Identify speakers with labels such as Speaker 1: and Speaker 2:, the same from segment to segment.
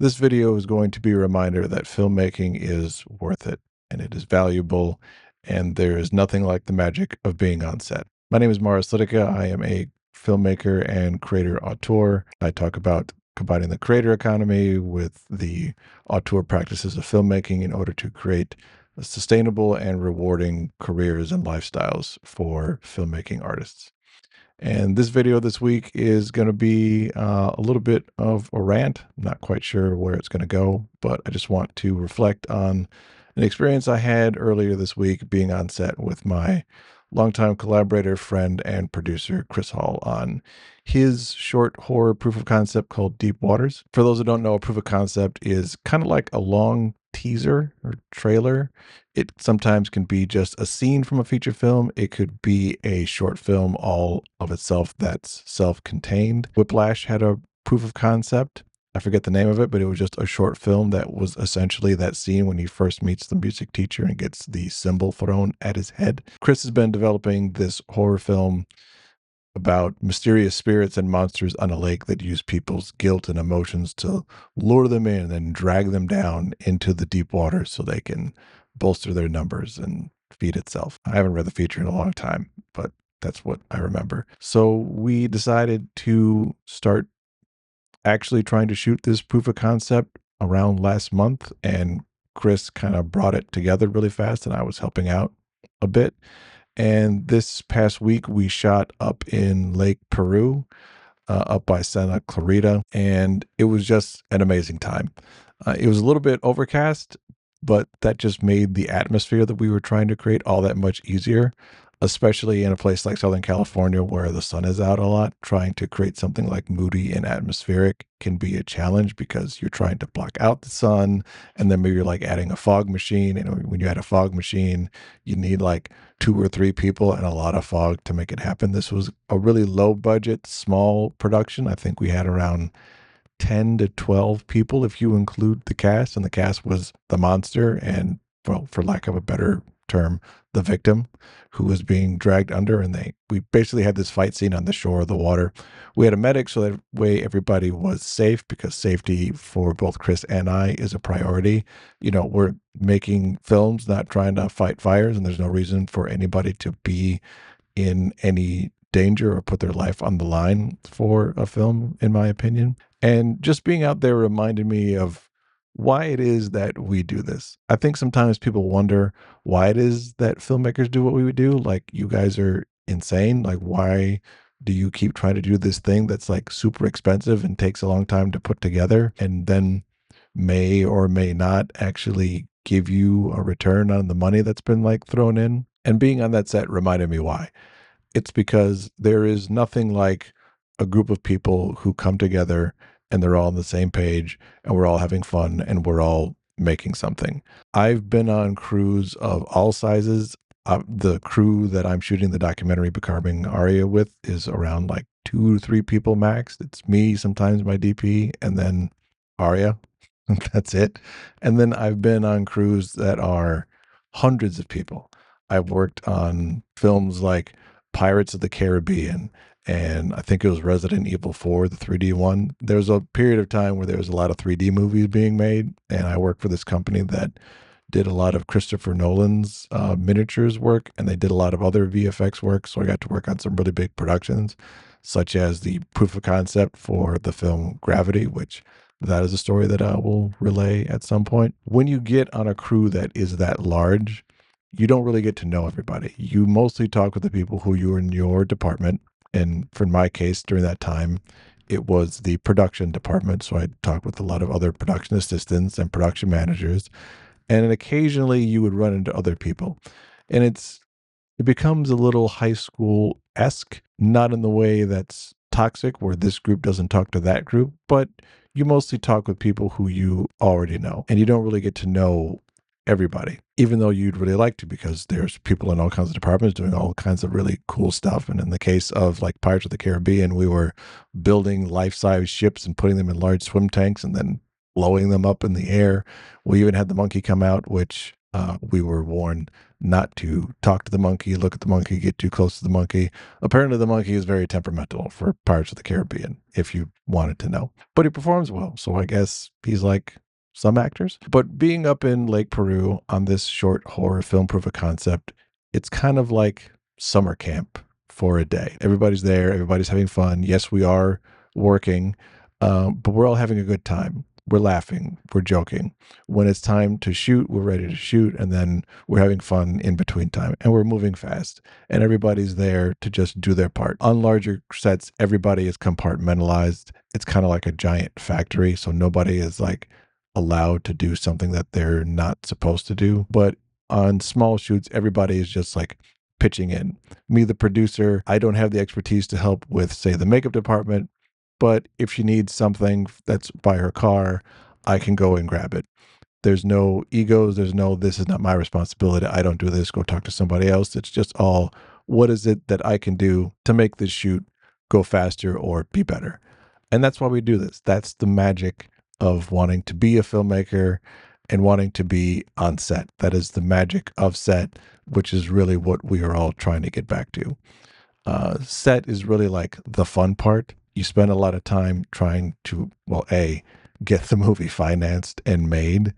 Speaker 1: This video is going to be a reminder that filmmaking is worth it and it is valuable, and there is nothing like the magic of being on set. My name is Morris Lytica. I am a filmmaker and creator auteur. I talk about combining the creator economy with the auteur practices of filmmaking in order to create sustainable and rewarding careers and lifestyles for filmmaking artists. And this video this week is going to be a little bit of a rant. I'm not quite sure where it's going to go, but I just want to reflect on an experience I had earlier this week being on set with my longtime collaborator, friend, and producer, Chris Hall, on his short horror proof of concept called Deep Waters. For those who don't know, a proof of concept is kind of like a long teaser or trailer. It sometimes can be just a scene from a feature film. It could be a short film all of itself that's self-contained. Whiplash had a proof of concept. I forget the name of it, but it was just a short film that was essentially that scene when he first meets the music teacher and gets the cymbal thrown at his head. Chris has been developing this horror film about mysterious spirits and monsters on a lake that use people's guilt and emotions to lure them in and drag them down into the deep water so they can bolster their numbers and feed itself. I haven't read the feature in a long time, but that's what I remember. So we decided to start actually trying to shoot this proof of concept around last month, and Chris kind of brought it together really fast, and I was helping out a bit. And this past week, we shot up in Lake Peru, up by Santa Clarita, and it was just an amazing time. It was a little bit overcast, but that just made the atmosphere that we were trying to create all that much easier, especially in a place like Southern California where the sun is out a lot. Trying to create something like moody and atmospheric can be a challenge because you're trying to block out the sun, and then maybe you're like adding a fog machine. And when you add a fog machine, you need like 2 or 3 people and a lot of fog to make it happen. This was a really low budget, small production. I think we had around 10 to 12 people if you include the cast, and the cast was the monster and, well, for lack of a better term, the victim who was being dragged under. And we basically had this fight scene on the shore of the water. We had a medic so that way everybody was safe, because safety for both Chris and I is a priority. You know, we're making films, not trying to fight fires, and there's no reason for anybody to be in any danger or put their life on the line for a film, in my opinion. And just being out there reminded me of why it is that we do this. I think sometimes people wonder why it is that filmmakers do what we would do. Like, you guys are insane. Like, why do you keep trying to do this thing that's like super expensive and takes a long time to put together, and then may or may not actually give you a return on the money that's been like thrown in? And being on that set reminded me why. It's because there is nothing like a group of people who come together and they're all on the same page and we're all having fun and we're all making something. I've been on crews of all sizes. The crew that I'm shooting the documentary Becoming Aria with is around like 2 to 3 people max. It's me, sometimes my DP, and then Aria. That's it. And then I've been on crews that are hundreds of people. I've worked on films like Pirates of the Caribbean, and I think it was Resident Evil 4, the 3D one. There was a period of time where there was a lot of 3D movies being made, and I worked for this company that did a lot of Christopher Nolan's miniatures work, and they did a lot of other VFX work. So I got to work on some really big productions, such as the proof of concept for the film Gravity, which that is a story that I will relay at some point. When you get on a crew that is that large, you don't really get to know everybody. You mostly talk with the people who you are in your department. And for my case, during that time, it was the production department. So I talked with a lot of other production assistants and production managers. And then occasionally you would run into other people. And it becomes a little high school-esque, not in the way that's toxic, where this group doesn't talk to that group, but you mostly talk with people who you already know. And you don't really get to know everybody, even though you'd really like to, because there's people in all kinds of departments doing all kinds of really cool stuff. And in the case of like Pirates of the Caribbean, we were building life-size ships and putting them in large swim tanks and then blowing them up in the air. We even had the monkey come out, which We were warned not to talk to the monkey, look at the monkey, get too close to the monkey. Apparently, the monkey is very temperamental for Pirates of the Caribbean, if you wanted to know. But he performs well, so I guess he's like some actors. But being up in Lake Peru on this short horror film proof of concept, it's kind of like summer camp for a day. Everybody's there, everybody's having fun. Yes, we are working, but we're all having a good time. We're laughing, we're joking. When it's time to shoot, we're ready to shoot, and then we're having fun in between time, and we're moving fast, and everybody's there to just do their part. On larger sets, everybody is compartmentalized. It's kind of like a giant factory, so nobody is like allowed to do something that they're not supposed to do. But on small shoots, everybody is just like pitching in. Me, the producer, I don't have the expertise to help with, say, the makeup department, but if she needs something that's by her car, I can go and grab it. There's no egos. There's no, this is not my responsibility. I don't do this. Go talk to somebody else. It's just all, what is it that I can do to make this shoot go faster or be better? And that's why we do this. That's the magic of wanting to be a filmmaker and wanting to be on set. That is the magic of set, which is really what we are all trying to get back to. Set is really like the fun part. You spend a lot of time trying to, well, A, get the movie financed and made,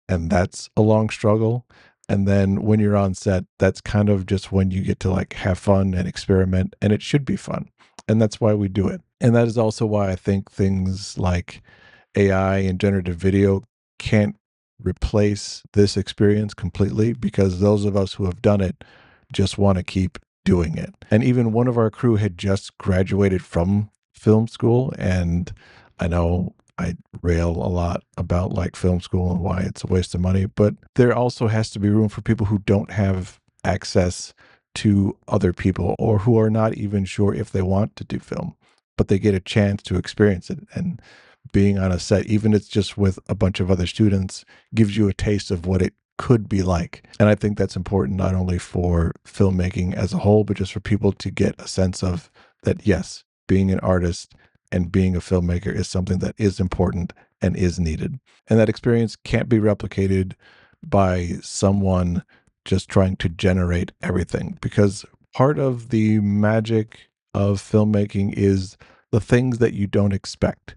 Speaker 1: and that's a long struggle. And then when you're on set, that's kind of just when you get to like have fun and experiment, and it should be fun. And that's why we do it. And that is also why I think things like AI and generative video can't replace this experience completely, because those of us who have done it just want to keep doing it. And even one of our crew had just graduated from film school. And I know I rail a lot about like film school and why it's a waste of money, but there also has to be room for people who don't have access to other people, or who are not even sure if they want to do film, but they get a chance to experience it. And being on a set, even if it's just with a bunch of other students, gives you a taste of what it could be like. And I think that's important not only for filmmaking as a whole, but just for people to get a sense of that, yes, being an artist and being a filmmaker is something that is important and is needed. And that experience can't be replicated by someone just trying to generate everything, because part of the magic of filmmaking is the things that you don't expect,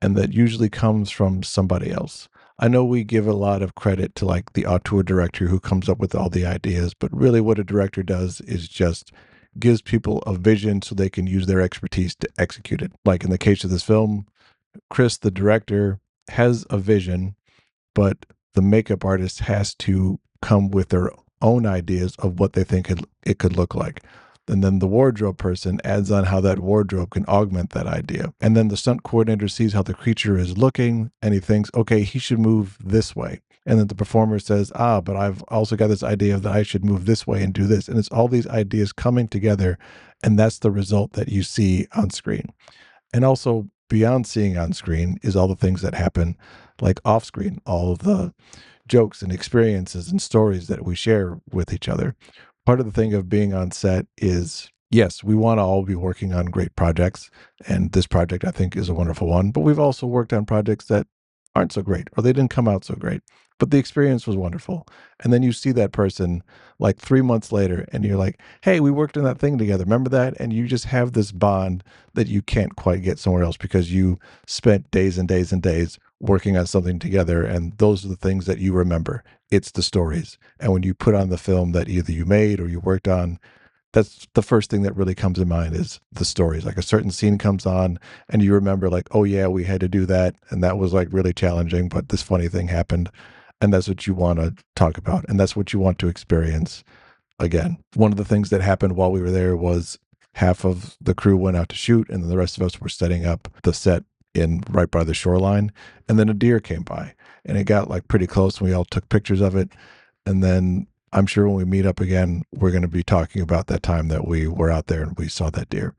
Speaker 1: and that usually comes from somebody else. I know we give a lot of credit to like the auteur director who comes up with all the ideas, but really what a director does is just gives people a vision so they can use their expertise to execute it. Like in the case of this film, Chris, the director, has a vision, but the makeup artist has to come with their own ideas of what they think it could look like. And then the wardrobe person adds on how that wardrobe can augment that idea. And then the stunt coordinator sees how the creature is looking and he thinks, okay, he should move this way. And then the performer says, but I've also got this idea that I should move this way and do this. And it's all these ideas coming together. And that's the result that you see on screen. And also beyond seeing on screen is all the things that happen like off screen, all of the jokes and experiences and stories that we share with each other. Part of the thing of being on set is, yes, we want to all be working on great projects. And this project, I think, is a wonderful one. But we've also worked on projects that aren't so great, or they didn't come out so great. But the experience was wonderful. And then you see that person like 3 months later, and you're like, hey, we worked on that thing together. Remember that? And you just have this bond that you can't quite get somewhere else, because you spent days and days and days working on something together. And those are the things that you remember. It's the stories. And when you put on the film that either you made or you worked on, that's the first thing that really comes in mind is the stories. Like a certain scene comes on and you remember like, oh yeah, we had to do that. And that was like really challenging, but this funny thing happened. And that's what you want to talk about. And that's what you want to experience again. One of the things that happened while we were there was half of the crew went out to shoot, and then the rest of us were setting up the set in right by the shoreline. And then a deer came by and it got like pretty close, and we all took pictures of it. And then I'm sure when we meet up again, we're going to be talking about that time that we were out there and we saw that deer.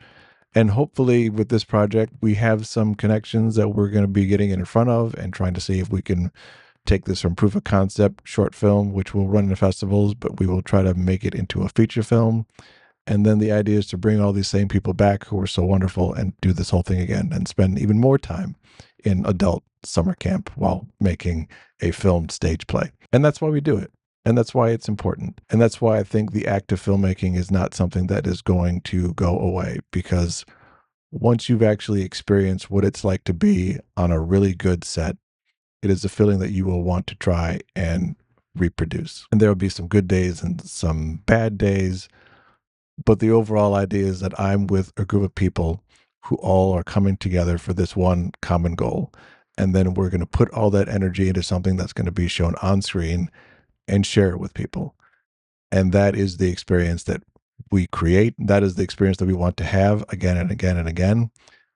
Speaker 1: And hopefully with this project, we have some connections that we're going to be getting in front of and trying to see if we can take this from proof of concept short film, which will run in festivals, but we will try to make it into a feature film. And then the idea is to bring all these same people back who were so wonderful and do this whole thing again and spend even more time in adult summer camp while making a filmed stage play. And that's why we do it. And that's why it's important. And that's why I think the act of filmmaking is not something that is going to go away, because once you've actually experienced what it's like to be on a really good set, it is a feeling that you will want to try and reproduce. And there will be some good days and some bad days, but the overall idea is that I'm with a group of people who all are coming together for this one common goal. And then we're going to put all that energy into something that's going to be shown on screen and share it with people. And that is the experience that we create. That is the experience that we want to have again and again and again.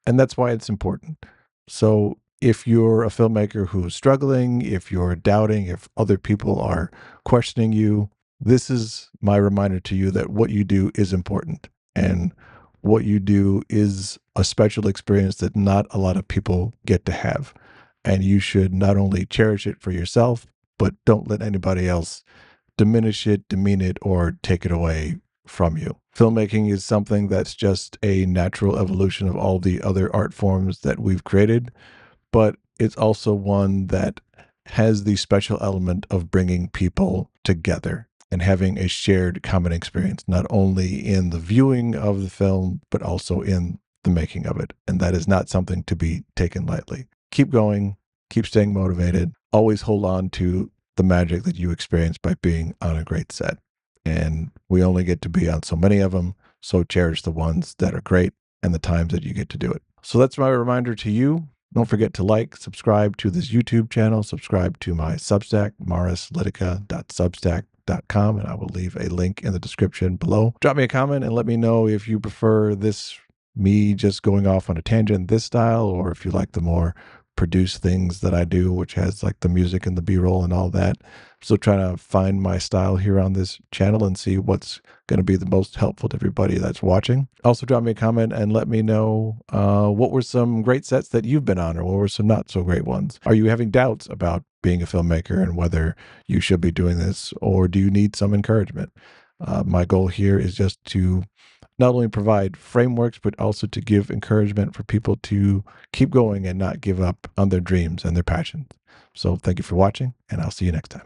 Speaker 1: And that's why it's important. So if you're a filmmaker who's struggling, if you're doubting, if other people are questioning you, this is my reminder to you that what you do is important. And what you do is a special experience that not a lot of people get to have. And you should not only cherish it for yourself, but don't let anybody else diminish it, demean it, or take it away from you. Filmmaking is something that's just a natural evolution of all the other art forms that we've created, but it's also one that has the special element of bringing people together and having a shared common experience, not only in the viewing of the film, but also in the making of it. And that is not something to be taken lightly. Keep going, keep staying motivated, always hold on to the magic that you experience by being on a great set. And we only get to be on so many of them, so cherish the ones that are great and the times that you get to do it. So that's my reminder to you. Don't forget to like, subscribe to this YouTube channel, subscribe to my Substack, marislitica.substack.com, and I will leave a link in the description below. Drop me a comment and let me know if you prefer this, me just going off on a tangent, this style, or if you like the more produced things that I do, which has like the music and the B-roll and all that. Still trying to find my style here on this channel and see what's going to be the most helpful to everybody that's watching. Also, drop me a comment and let me know what were some great sets that you've been on, or what were some not so great ones. Are you having doubts about being a filmmaker and whether you should be doing this, or do you need some encouragement? My goal here is just to not only provide frameworks, but also to give encouragement for people to keep going and not give up on their dreams and their passions. So thank you for watching, and I'll see you next time.